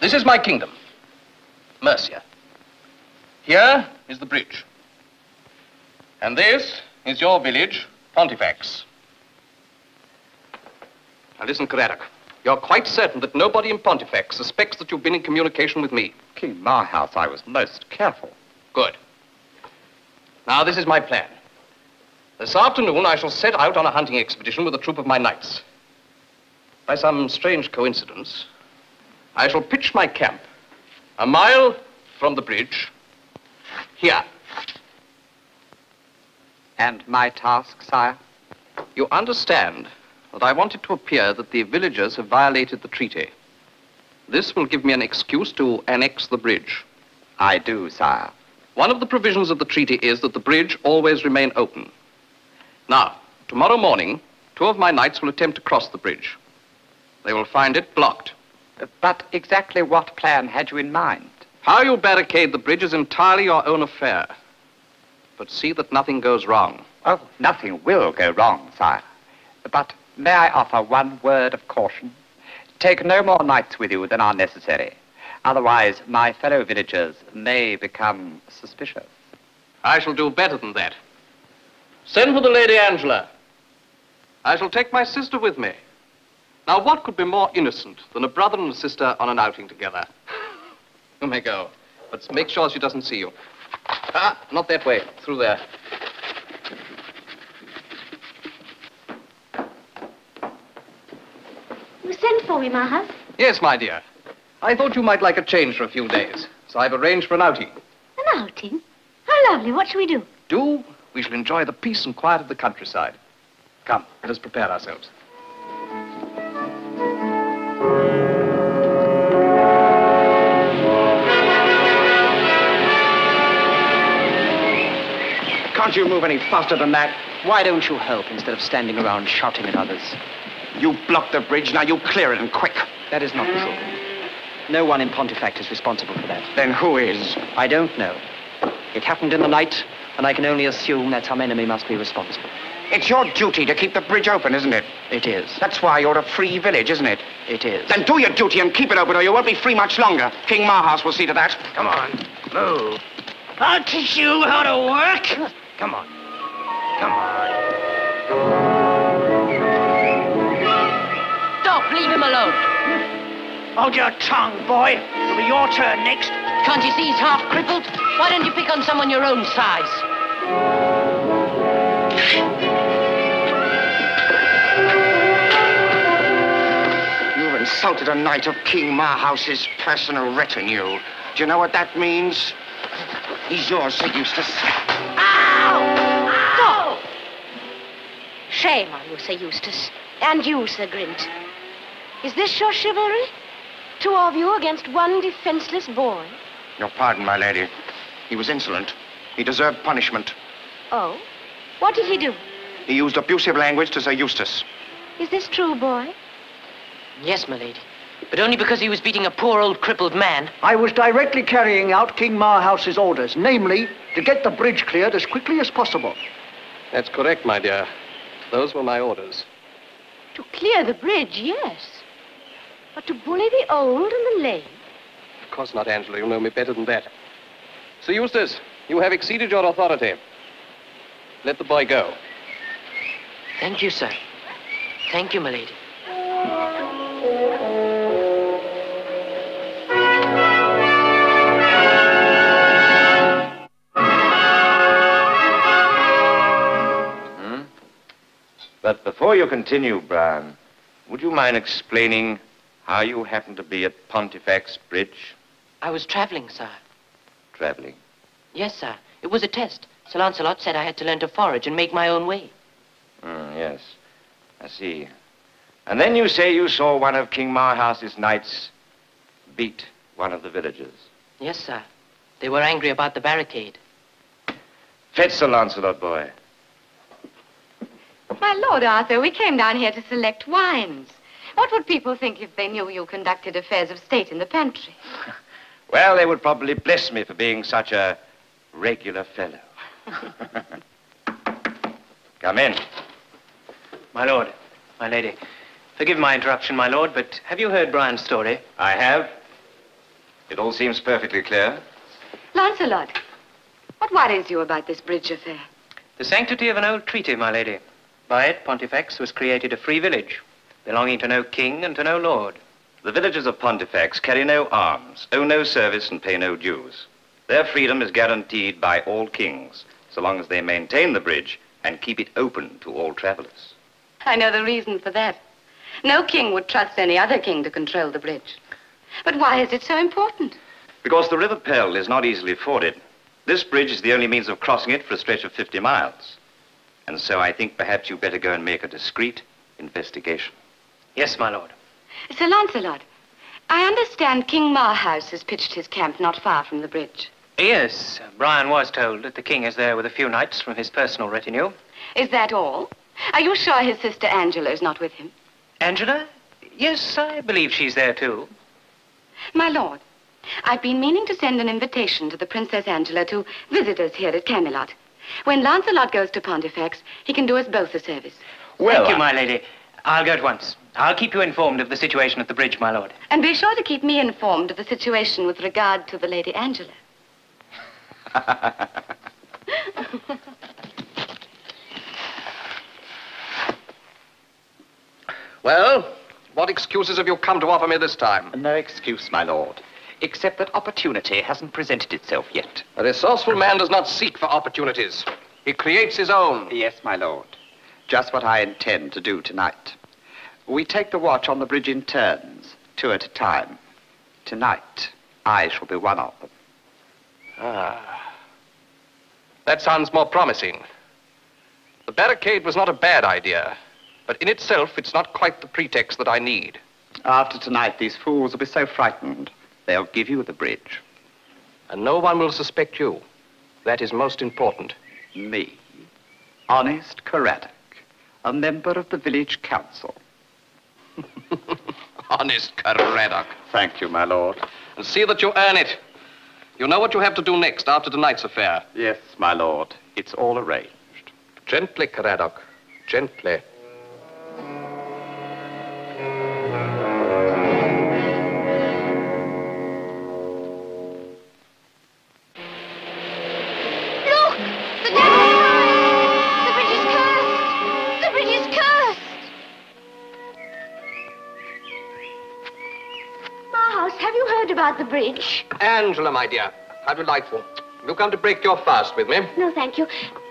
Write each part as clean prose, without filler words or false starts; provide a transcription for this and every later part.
This is my kingdom, Mercia. Here is the bridge. And this is your village, Pontifex. Now listen, Caradoc. You're quite certain that nobody in Pontifex suspects that you've been in communication with me. King Marhaus, I was most careful. Good. Now, this is my plan. This afternoon, I shall set out on a hunting expedition with a troop of my knights. By some strange coincidence, I shall pitch my camp a mile from the bridge, here. And my task, sire? You understand that I want it to appear that the villagers have violated the treaty. This will give me an excuse to annex the bridge. I do, sire. One of the provisions of the treaty is that the bridge always remain open. Now, tomorrow morning, 2 of my knights will attempt to cross the bridge. They will find it blocked. But exactly what plan had you in mind? How you barricade the bridge is entirely your own affair. But see that nothing goes wrong. Oh, nothing will go wrong, sire. But may I offer one word of caution? Take no more knights with you than are necessary. Otherwise, my fellow villagers may become suspicious. I shall do better than that. Send for the Lady Angela. I shall take my sister with me. Now, what could be more innocent than a brother and a sister on an outing together? You may go, but make sure she doesn't see you. Ah, not that way, through there. You sent for me, Marhaus? Yes, my dear. I thought you might like a change for a few days, so I've arranged for an outing. An outing? How lovely. What shall we do? We shall enjoy the peace and quiet of the countryside. Come, let us prepare ourselves. Can't you move any faster than that? Why don't you help instead of standing around shouting at others? You blocked the bridge, now you clear it, and quick. That is not true. No one in Pontifex is responsible for that. Then who is? I don't know. It happened in the night, and I can only assume that some enemy must be responsible. It's your duty to keep the bridge open, isn't it? It is. That's why you're a free village, isn't it? It is. Then do your duty and keep it open, or you won't be free much longer. King Marhaus will see to that. Come on, move. I'll teach you how to work. Come on. Come on. Stop, leave him alone. Hold your tongue, boy. It'll be your turn next. Can't you see he's half crippled? Why don't you pick on someone your own size? You've insulted a knight of King Marhaus's personal retinue. Do you know what that means? He's yours, Sir Eustace. Ow! Stop! Shame on you, Sir Eustace. And you, Sir Grint. Is this your chivalry? 2 of you against one defenseless boy? Your pardon, my lady. He was insolent. He deserved punishment. Oh? What did he do? He used abusive language to Sir Eustace. Is this true, boy? Yes, my lady. But only because he was beating a poor old crippled man. I was directly carrying out King Marhaus's orders, namely, to get the bridge cleared as quickly as possible. That's correct, my dear. Those were my orders. To clear the bridge, yes. But to bully the old and the lame? Of course not, Angela. You know me better than that. Sir Eustace, you have exceeded your authority. Let the boy go. Thank you, sir. Thank you, my lady. But before you continue, Bran, would you mind explaining how you happened to be at Pontifex Bridge? I was traveling, sir. Traveling? Yes, sir. It was a test. Sir Lancelot said I had to learn to forage and make my own way. Yes. I see. And then you say you saw one of King Marhaus's knights beat one of the villagers. Yes, sir. They were angry about the barricade. Fetch Sir Lancelot, boy. My Lord Arthur, we came down here to select wines. What would people think if they knew you conducted affairs of state in the pantry? Well, they would probably bless me for being such a regular fellow. Come in. My lord, my lady, forgive my interruption, my lord, but have you heard Brian's story? I have. It all seems perfectly clear. Lancelot, what worries you about this bridge affair? The sanctity of an old treaty, my lady. By it, Pontifex was created a free village, belonging to no king and to no lord. The villagers of Pontifex carry no arms, owe no service, and pay no dues. Their freedom is guaranteed by all kings, so long as they maintain the bridge and keep it open to all travelers. I know the reason for that. No king would trust any other king to control the bridge. But why is it so important? Because the River Pell is not easily forded. This bridge is the only means of crossing it for a stretch of 50 miles. And so I think perhaps you'd better go and make a discreet investigation. Yes, my lord. Sir Lancelot, I understand King Marhaus has pitched his camp not far from the bridge. Yes, Brian was told that the king is there with a few knights from his personal retinue. Is that all? Are you sure his sister Angela is not with him? Angela? Yes, I believe she's there too. My lord, I've been meaning to send an invitation to the Princess Angela to visit us here at Camelot. When Lancelot goes to Pontifex, he can do us both a service. Well, thank you, my lady. I'll go at once. I'll keep you informed of the situation at the bridge, my lord. And be sure to keep me informed of the situation with regard to the Lady Angela. Well, what excuses have you come to offer me this time? No excuse, my lord, except that opportunity hasn't presented itself yet. A resourceful man does not seek for opportunities. He creates his own. Yes, my lord. Just what I intend to do tonight. We take the watch on the bridge in turns, 2 at a time. Tonight, I shall be one of them. Ah. That sounds more promising. The barricade was not a bad idea, but in itself, it's not quite the pretext that I need. After tonight, these fools will be so frightened, they'll give you the bridge. And no one will suspect you. That is most important. Me, honest Caradoc, a member of the village council. Honest Caradoc. Thank you, my lord. And see that you earn it. You know what you have to do next after tonight's affair. Yes, my lord. It's all arranged. Gently, Caradoc. Gently. Look! The devil is coming! The bridge is cursed! The bridge is cursed! Marhaus, have you heard about the bridge? Angela, my dear, how delightful. Have you come to break your fast with me? No, thank you.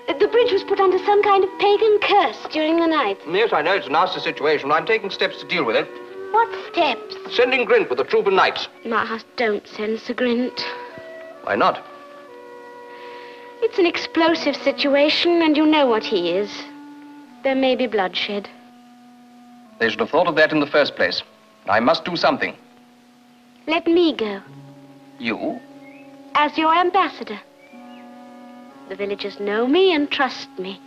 The bridge was put under some kind of pagan curse during the night. Yes, I know it's a nasty situation. I'm taking steps to deal with it. What steps? Sending Grint with a troop of knights. Marhaus, don't send Sir Grint. Why not? It's an explosive situation, and you know what he is. There may be bloodshed. They should have thought of that in the first place. I must do something. Let me go, You? as your ambassador. The villagers know me and trust me.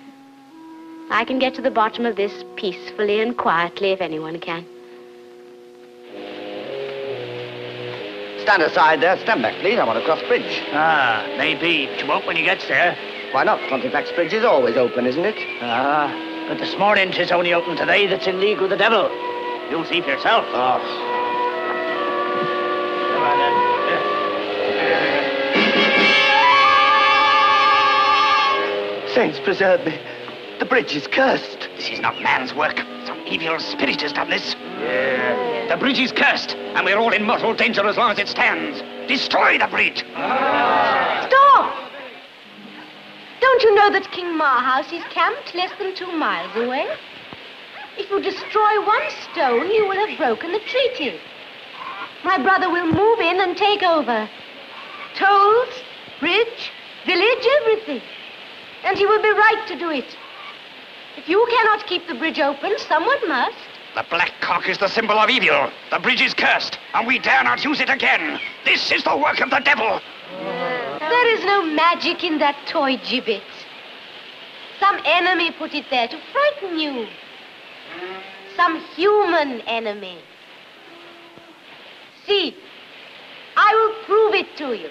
I can get to the bottom of this peacefully and quietly if anyone can. Stand aside there. Stand back, please. I want to cross bridge. Ah, maybe. She won't when he gets there. Why not? Pontifex Bridge is always open, isn't it? Ah, but this morning 'tis only open today that's in league with the devil. You'll see for yourself. Oh. Come on, then. Saints preserve me. The bridge is cursed. This is not man's work. Some evil spirit has done this. Yeah. The bridge is cursed, and we're all in mortal danger as long as it stands. Destroy the bridge. Stop! Don't you know that King Marhaus is camped less than 2 miles away? If you destroy one stone, you will have broken the treaty. My brother will move in and take over. Tolls, bridge, village, everything. And he will be right to do it. If you cannot keep the bridge open, someone must. The black cock is the symbol of evil. The bridge is cursed, and we dare not use it again. This is the work of the devil. There is no magic in that toy gibbet. Some enemy put it there to frighten you. Some human enemy. See, I will prove it to you.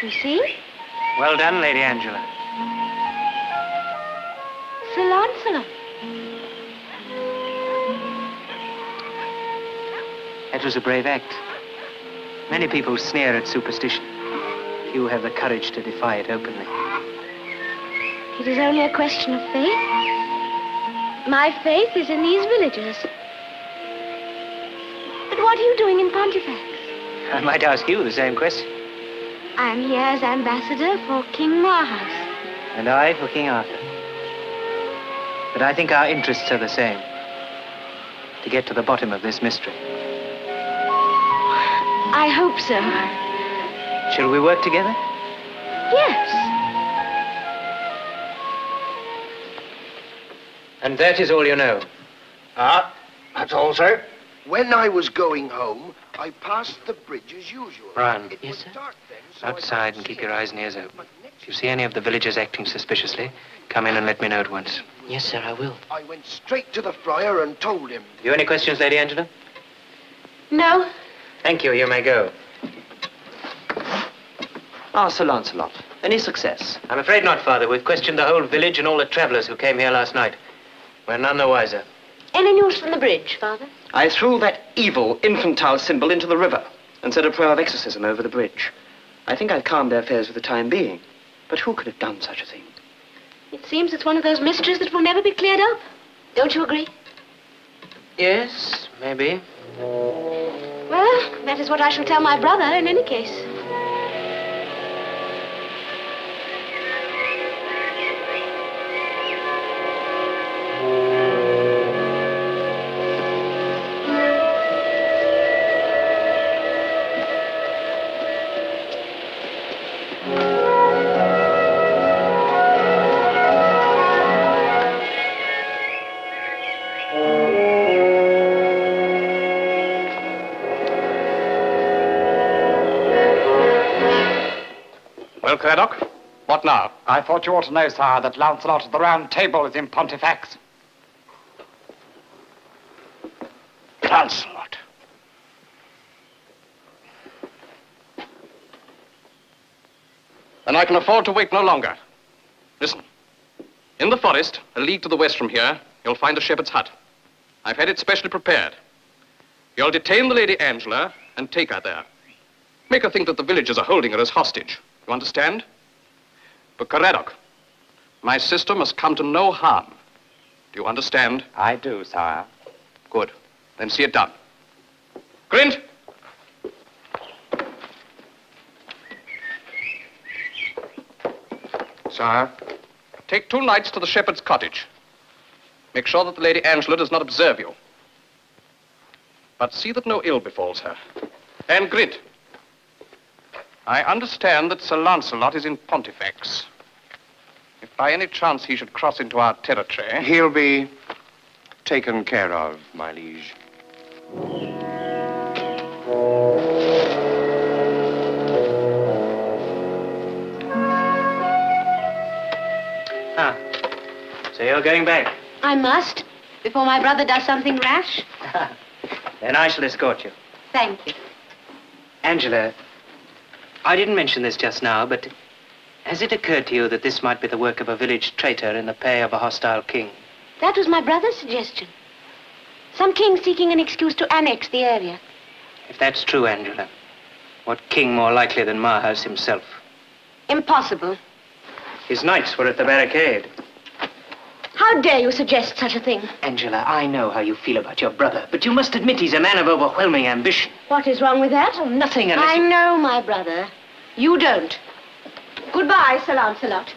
mystery, see? Well done, Lady Angela. Sir Lancelot. That was a brave act. Many people sneer at superstition. Few have the courage to defy it openly. It is only a question of faith. My faith is in these villagers. But what are you doing in Pontifex? I might ask you the same question. I am here as ambassador for King Marhaus. And I for King Arthur. But I think our interests are the same. To get to the bottom of this mystery. I hope so. Shall we work together? Yes. And that is all you know? That's all, sir. When I was going home, I passed the bridge as usual. Brian. It Yes, was sir? dark then, so Outside and keep your eyes and ears open. If you see any of the villagers acting suspiciously, come in and let me know at once. Yes, sir, I will. I went straight to the friar and told him. You any questions, Lady Angela? No. Thank you. You may go. Sir Lancelot, any success? I'm afraid not, Father. We've questioned the whole village and all the travelers who came here last night. We're none the wiser. Any news from the bridge, Father? I threw that evil, infantile symbol into the river and said a prayer of exorcism over the bridge. I think I've calmed their fears for the time being. But who could have done such a thing? It seems it's one of those mysteries that will never be cleared up. Don't you agree? Yes, maybe. Well, that is what I shall tell my brother in any case. Well, Craddock, what now? I thought you ought to know, sire, that Lancelot of the Round Table is in Pontifex. Lancelot. Then I can afford to wait no longer. Listen. In the forest, a league to the west from here, you'll find a shepherd's hut. I've had it specially prepared. You'll detain the Lady Angela and take her there. Make her think that the villagers are holding her as hostage. You understand? But Craddock, my sister must come to no harm. Do you understand? I do, sire. Good. Then see it done. Grint! Sire? Take 2 knights to the shepherd's cottage. Make sure that the Lady Angela does not observe you. But see that no ill befalls her. And Grint, I understand that Sir Lancelot is in Pontifex. If by any chance he should cross into our territory... He'll be taken care of, my liege. So you're going back? I must, before my brother does something rash. Then I shall escort you. Thank you. Angela, I didn't mention this just now, but has it occurred to you that this might be the work of a village traitor in the pay of a hostile king? That was my brother's suggestion. Some king seeking an excuse to annex the area. If that's true, Angela, what king more likely than Marhaus himself? Impossible. His knights were at the barricade. How dare you suggest such a thing? Angela, I know how you feel about your brother, but you must admit he's a man of overwhelming ambition. What is wrong with that? Oh, nothing unless I know my brother. You don't. Goodbye, Sir Lancelot.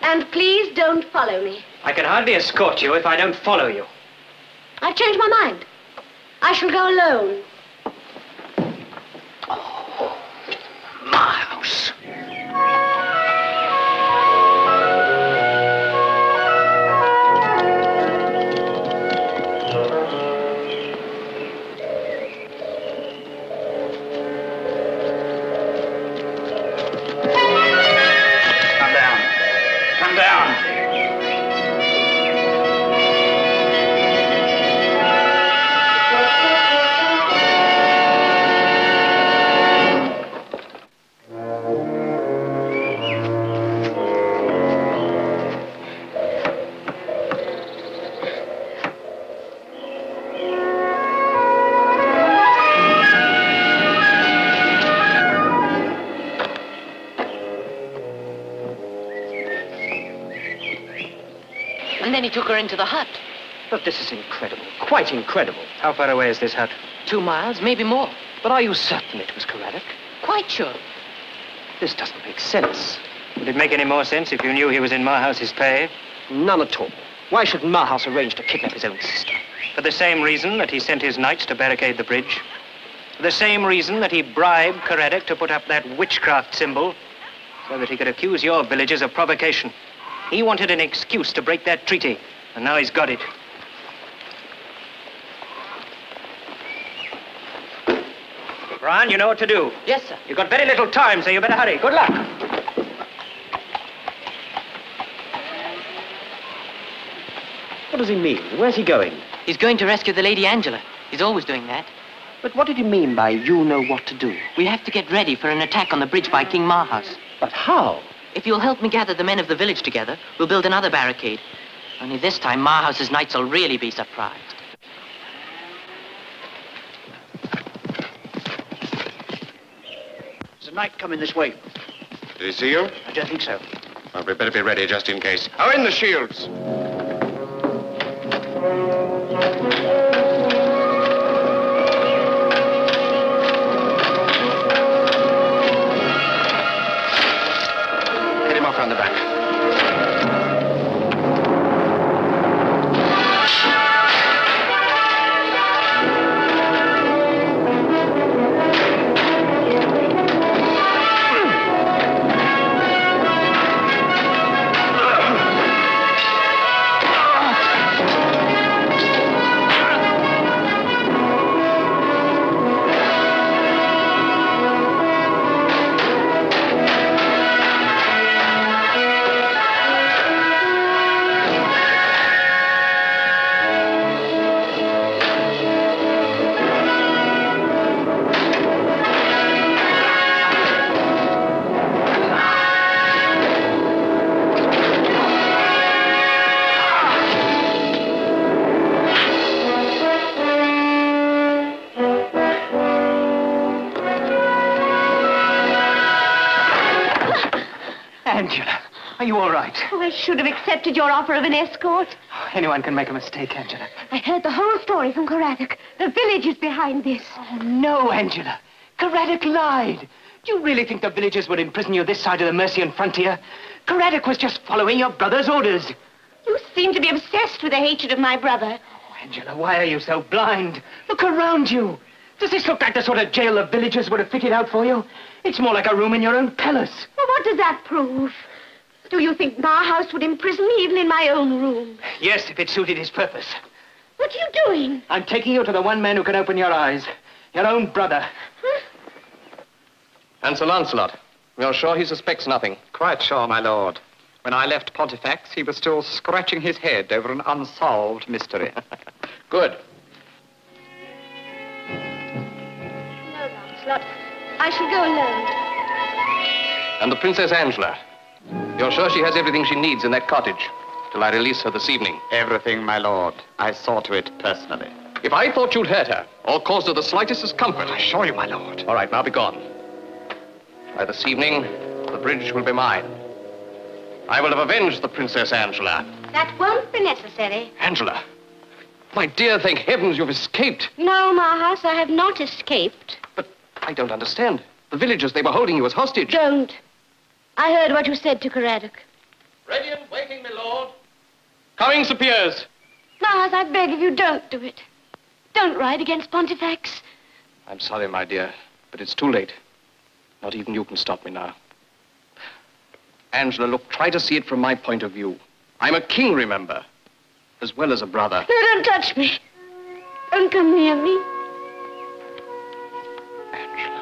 And please don't follow me. I can hardly escort you if I don't follow you. I've changed my mind. I shall go alone. Marhaus. Come down. then he took her into the hut. But this is incredible. Quite incredible. How far away is this hut? 2 miles, maybe more. But are you certain it was Caradoc? Quite sure. This doesn't make sense. Would it make any more sense if you knew he was in Marhouse's pay? None at all. Why should Marhouse arrange to kidnap his own sister? For the same reason that he sent his knights to barricade the bridge. For the same reason that he bribed Caradoc to put up that witchcraft symbol so that he could accuse your villagers of provocation. He wanted an excuse to break that treaty, and now he's got it. Brian, you know what to do. Yes, sir. You've got very little time, so you better hurry. Good luck. What does he mean? Where's he going? He's going to rescue the Lady Angela. He's always doing that. But what did he mean by you know what to do? We have to get ready for an attack on the bridge by King Marhouse. But how? If you'll help me gather the men of the village together, we'll build another barricade. Only this time, Marhouse's knights will really be surprised. There's a knight coming this way. Did he see you? I don't think so. Well, we better be ready just in case. Oh, in the shields! Get him off on the back. Angela, are you all right? Oh, I should have accepted your offer of an escort. Anyone can make a mistake, Angela. I heard the whole story from Caradoc. The village is behind this. Oh, no, Angela. Caradoc lied. Do you really think the villagers would imprison you this side of the Mercian frontier? Caradoc was just following your brother's orders. You seem to be obsessed with the hatred of my brother. Oh, Angela, why are you so blind? Look around you. Does this look like the sort of jail the villagers would have fitted out for you? It's more like a room in your own palace. Well, what does that prove? Do you think Marhouse would imprison me even in my own room? Yes, if it suited his purpose. What are you doing? I'm taking you to the one man who can open your eyes. Your own brother. Huh? And Sir Lancelot, you're sure he suspects nothing? Quite sure, my lord. When I left Pontifex, he was still scratching his head over an unsolved mystery. Good. No, Lancelot. I shall go alone. And the Princess Angela. You're sure she has everything she needs in that cottage till I release her this evening? Everything, my lord. I saw to it personally. If I thought you'd hurt her or caused her the slightest discomfort... I assure you, my lord. All right, now be gone. By this evening, the bridge will be mine. I will have avenged the Princess Angela. That won't be necessary. Angela, my dear, thank heavens you've escaped. No, Marhouse, I have not escaped. But I don't understand. The villagers, they were holding you as hostage. Don't. I heard what you said to Caradoc. Ready and waiting, my lord. Coming, Sir Piers. Marhouse, I beg of you, don't do it. Don't ride against Pontifex. I'm sorry, my dear, but it's too late. Not even you can stop me now. Angela, look, try to see it from my point of view. I'm a king, remember, as well as a brother. No, don't touch me. Don't come near me. Angela.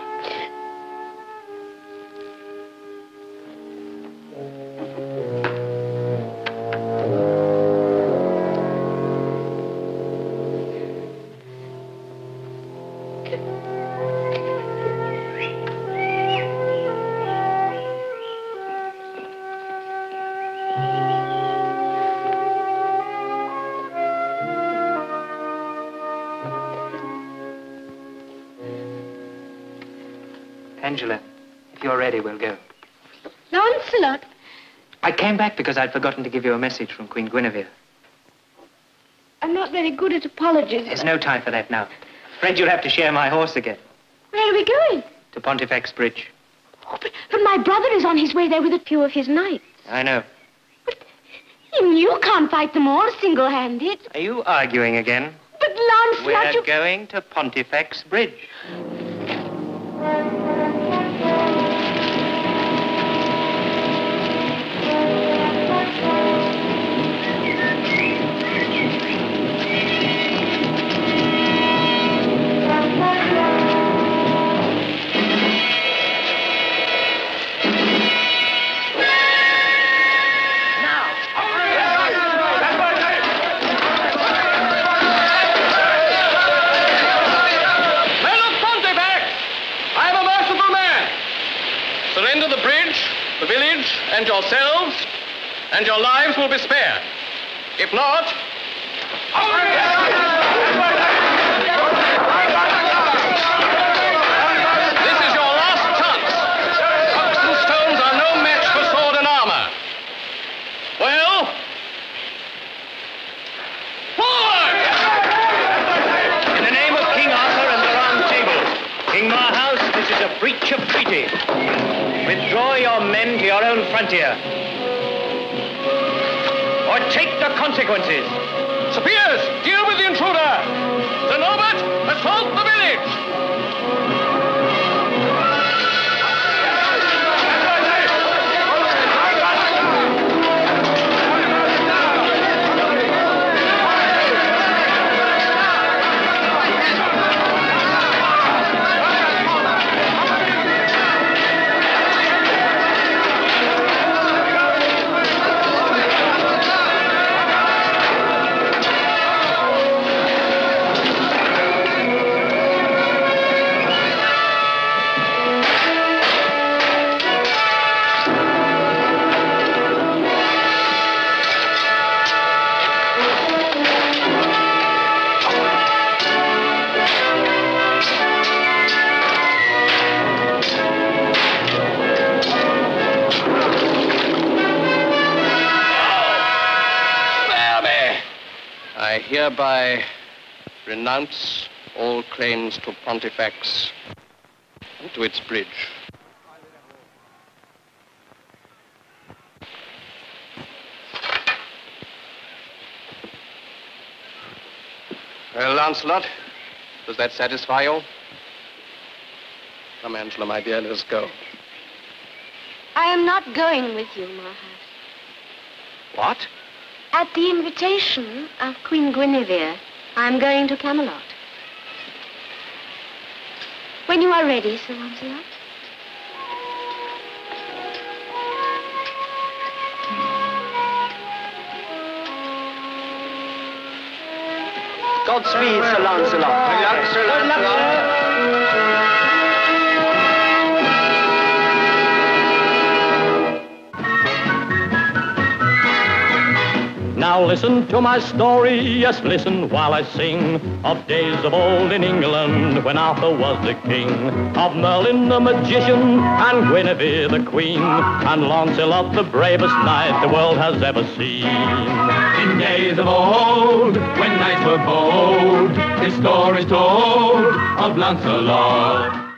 Angela, if you're ready, we'll go. Lancelot. I came back because I'd forgotten to give you a message from Queen Guinevere. I'm not very good at apologies. There's no time for that now. Afraid you'll have to share my horse again. Where are we going? To Pontifex Bridge. Oh, but my brother is on his way there with a few of his knights. I know. But even you can't fight them all single-handed. Are you arguing again? But Lancelot, We're going to Pontifex Bridge. Surrender the bridge, the village, and yourselves, and your lives will be spared. If not... This is your last chance. Rocks and stones are no match for sword and armor. Well... Forward! In the name of King Arthur and the Round Table, King Marhaus, this is a breach of treaty. Withdraw your men to your own frontier. Or take the consequences. Sir Piers, deal with the intruder. Sir Norbert, assault the village. I hereby renounce all claims to Pontifex and to its bridge. Well, Lancelot, does that satisfy you? Come, Angela, my dear, let us go. I am not going with you, Marhaus. What? At the invitation of Queen Guinevere, I'm going to Camelot. When you are ready, Sir Lancelot. Godspeed, Sir Lancelot. Good luck, Sir Lancelot. Now listen to my story, yes, listen while I sing of days of old in England when Arthur was the king, of Merlin the magician and Guinevere the queen, and Lancelot the bravest knight the world has ever seen. In days of old, when knights were bold, his story's told of Lancelot.